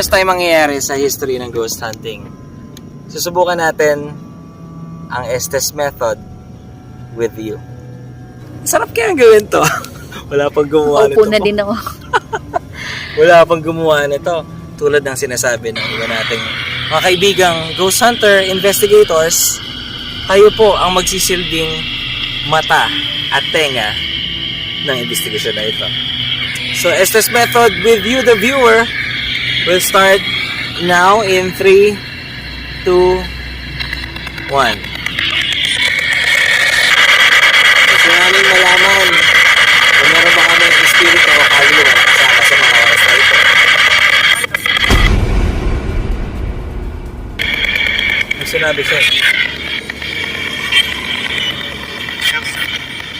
first time mangyayari sa history ng ghost hunting. Susubukan natin ang Estes method with you. Sarap kaya gawin to. Wala pang gumawa nito. Upo na din ako. Wala pang gumawa nito. Tulad ng sinasabi ng iba nating mga kaibigang ghost hunter, investigators, kayo po ang magsisilbing mata at tenga ng investigasyon na ito. So, Estes method with you, the viewer, will start now in 3, 2, 1. Gusto namin malaman kung meron ba kami espiritu o kaluluwa na kasama sa mga oras na ito. Ang sinabi siya.